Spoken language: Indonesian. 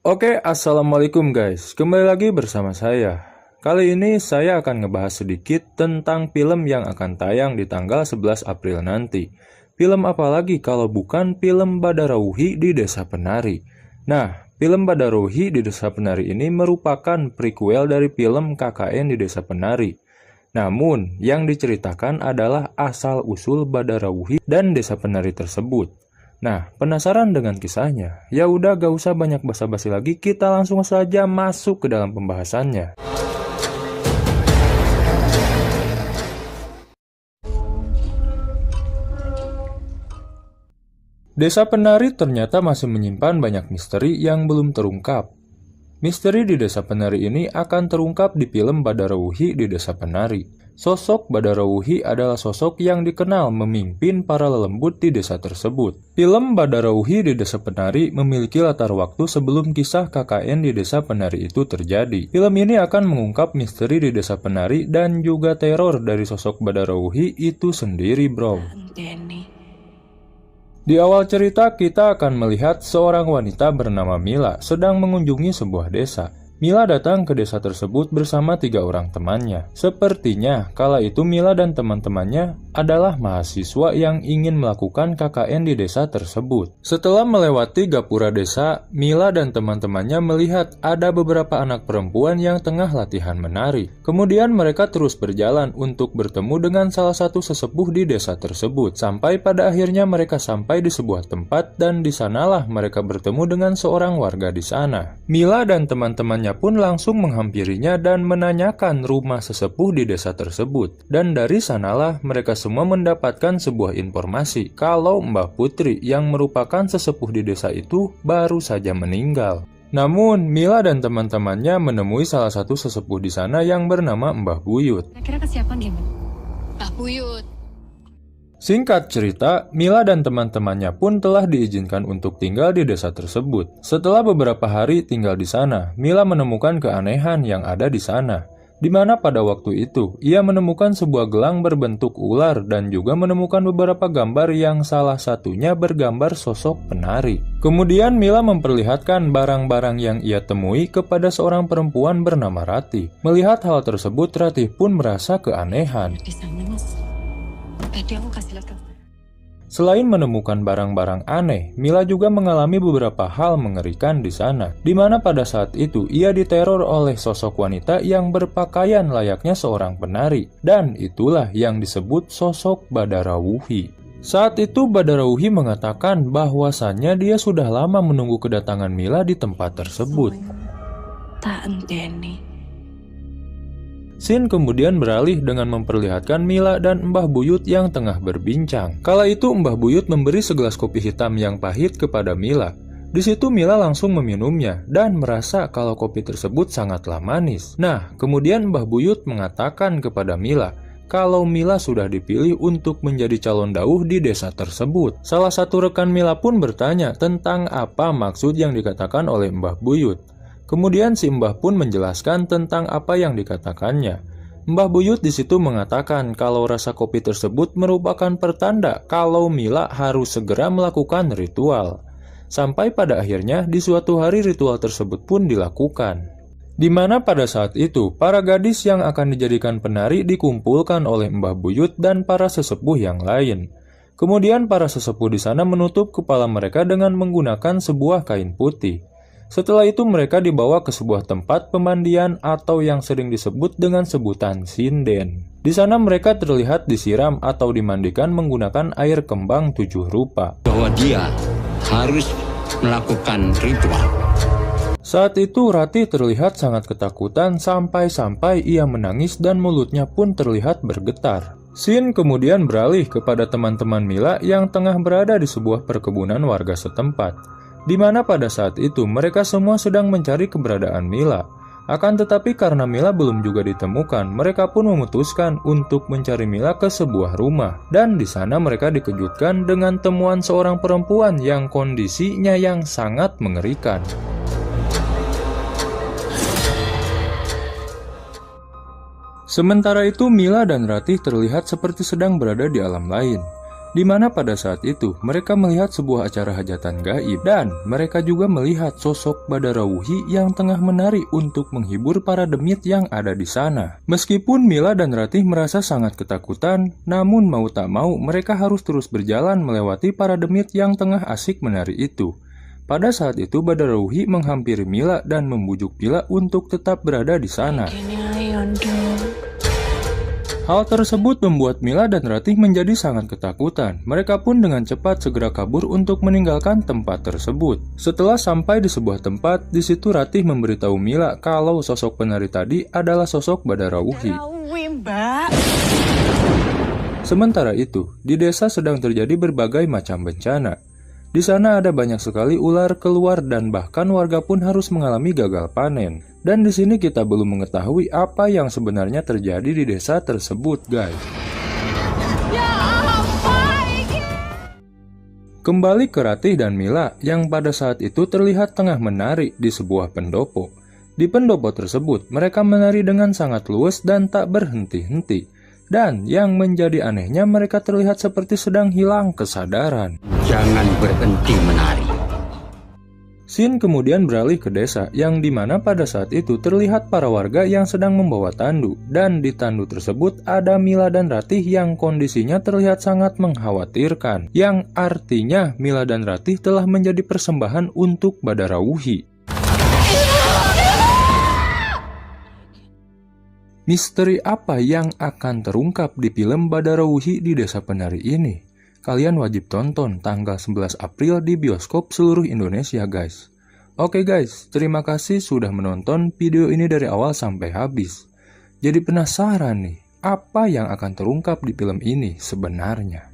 Oke, assalamualaikum guys. Kembali lagi bersama saya. Kali ini saya akan ngebahas sedikit tentang film yang akan tayang di tanggal 11 April nanti. Film apa lagi kalau bukan film Badarauhi di Desa Penari. Nah, film Badarauhi di Desa Penari ini merupakan prequel dari film KKN di Desa Penari. Namun, yang diceritakan adalah asal-usul Badarauhi dan Desa Penari tersebut. Nah, penasaran dengan kisahnya? Ya udah, gak usah banyak basa-basi lagi, kita langsung saja masuk ke dalam pembahasannya. Desa Penari ternyata masih menyimpan banyak misteri yang belum terungkap. Misteri di Desa Penari ini akan terungkap di film Badarauhi di Desa Penari. Sosok Badarauhi adalah sosok yang dikenal memimpin para lelembut di desa tersebut. Film Badarauhi di Desa Penari memiliki latar waktu sebelum kisah KKN di Desa Penari itu terjadi. Film ini akan mengungkap misteri di Desa Penari dan juga teror dari sosok Badarauhi itu sendiri, bro. Di awal cerita kita akan melihat seorang wanita bernama Mila sedang mengunjungi sebuah desa. Mila datang ke desa tersebut bersama 3 orang temannya. Sepertinya kala itu Mila dan teman-temannya adalah mahasiswa yang ingin melakukan KKN di desa tersebut. Setelah melewati gapura desa, Mila dan teman-temannya melihat ada beberapa anak perempuan yang tengah latihan menari. Kemudian mereka terus berjalan untuk bertemu dengan salah satu sesepuh di desa tersebut. Sampai pada akhirnya mereka sampai di sebuah tempat dan di sanalah mereka bertemu dengan seorang warga di sana. Mila dan teman-temannya pun langsung menghampirinya dan menanyakan rumah sesepuh di desa tersebut. Dan dari sanalah mereka semua mendapatkan sebuah informasi kalau Mbah Putri yang merupakan sesepuh di desa itu baru saja meninggal. Namun, Mila dan teman-temannya menemui salah satu sesepuh di sana yang bernama Mbah Buyut. Kira-kira ke siapa gimana? Mbah Buyut. Singkat cerita, Mila dan teman-temannya pun telah diizinkan untuk tinggal di desa tersebut. Setelah beberapa hari tinggal di sana, Mila menemukan keanehan yang ada di sana. Di mana pada waktu itu, ia menemukan sebuah gelang berbentuk ular dan juga menemukan beberapa gambar yang salah satunya bergambar sosok penari. Kemudian Mila memperlihatkan barang-barang yang ia temui kepada seorang perempuan bernama Ratih. Melihat hal tersebut, Ratih pun merasa keanehan. Di sana, Mas. Tadi aku kasih lihat. Selain menemukan barang-barang aneh, Mila juga mengalami beberapa hal mengerikan di sana, di mana pada saat itu ia diteror oleh sosok wanita yang berpakaian layaknya seorang penari, dan itulah yang disebut sosok Badarauhi. Saat itu Badarauhi mengatakan bahwasannya dia sudah lama menunggu kedatangan Mila di tempat tersebut. Tak enteni. Scene kemudian beralih dengan memperlihatkan Mila dan Mbah Buyut yang tengah berbincang. Kala itu Mbah Buyut memberi segelas kopi hitam yang pahit kepada Mila. Di situ Mila langsung meminumnya dan merasa kalau kopi tersebut sangatlah manis. Nah, kemudian Mbah Buyut mengatakan kepada Mila kalau Mila sudah dipilih untuk menjadi calon dauh di desa tersebut. Salah satu rekan Mila pun bertanya tentang apa maksud yang dikatakan oleh Mbah Buyut. Kemudian si Mbah pun menjelaskan tentang apa yang dikatakannya. Mbah Buyut di situ mengatakan kalau rasa kopi tersebut merupakan pertanda kalau Mila harus segera melakukan ritual. Sampai pada akhirnya di suatu hari ritual tersebut pun dilakukan. Di mana pada saat itu para gadis yang akan dijadikan penari dikumpulkan oleh Mbah Buyut dan para sesepuh yang lain. Kemudian para sesepuh di sana menutup kepala mereka dengan menggunakan sebuah kain putih. Setelah itu mereka dibawa ke sebuah tempat pemandian atau yang sering disebut dengan sebutan sinden. Di sana mereka terlihat disiram atau dimandikan menggunakan air kembang 7 rupa. Bahwa dia harus melakukan ritual. Saat itu Ratih terlihat sangat ketakutan sampai-sampai ia menangis dan mulutnya pun terlihat bergetar. Scene kemudian beralih kepada teman-teman Mila yang tengah berada di sebuah perkebunan warga setempat. Di mana pada saat itu mereka semua sedang mencari keberadaan Mila. Akan tetapi karena Mila belum juga ditemukan, mereka pun memutuskan untuk mencari Mila ke sebuah rumah. Dan di sana mereka dikejutkan dengan temuan seorang perempuan yang kondisinya yang sangat mengerikan. Sementara itu Mila dan Ratih terlihat seperti sedang berada di alam lain. di mana pada saat itu mereka melihat sebuah acara hajatan gaib dan mereka juga melihat sosok Badarawuhi yang tengah menari untuk menghibur para demit yang ada di sana. Meskipun Mila dan Ratih merasa sangat ketakutan, namun mau tak mau mereka harus terus berjalan melewati para demit yang tengah asik menari itu. Pada saat itu Badarawuhi menghampiri Mila dan membujuk Mila untuk tetap berada di sana. Hal tersebut membuat Mila dan Ratih menjadi sangat ketakutan. Mereka pun dengan cepat segera kabur untuk meninggalkan tempat tersebut. Setelah sampai di sebuah tempat, di situ Ratih memberitahu Mila kalau sosok penari tadi adalah sosok Badarawuhi. Sementara itu, di desa sedang terjadi berbagai macam bencana. Di sana ada banyak sekali ular keluar dan bahkan warga pun harus mengalami gagal panen. Dan di sini kita belum mengetahui apa yang sebenarnya terjadi di desa tersebut, guys. Kembali ke Ratih dan Mila yang pada saat itu terlihat tengah menari di sebuah pendopo. Di pendopo tersebut, mereka menari dengan sangat luwes dan tak berhenti-henti. Dan yang menjadi anehnya mereka terlihat seperti sedang hilang kesadaran. Jangan berhenti menari. Scene kemudian beralih ke desa yang dimana pada saat itu terlihat para warga yang sedang membawa tandu. Dan di tandu tersebut ada Mila dan Ratih yang kondisinya terlihat sangat mengkhawatirkan. Yang artinya Mila dan Ratih telah menjadi persembahan untuk Badarawuhi. Misteri apa yang akan terungkap di film Badarawuhi di Desa Penari ini? Kalian wajib tonton tanggal 11 April di bioskop seluruh Indonesia, guys. Oke guys, terima kasih sudah menonton video ini dari awal sampai habis. Jadi penasaran nih, apa yang akan terungkap di film ini sebenarnya?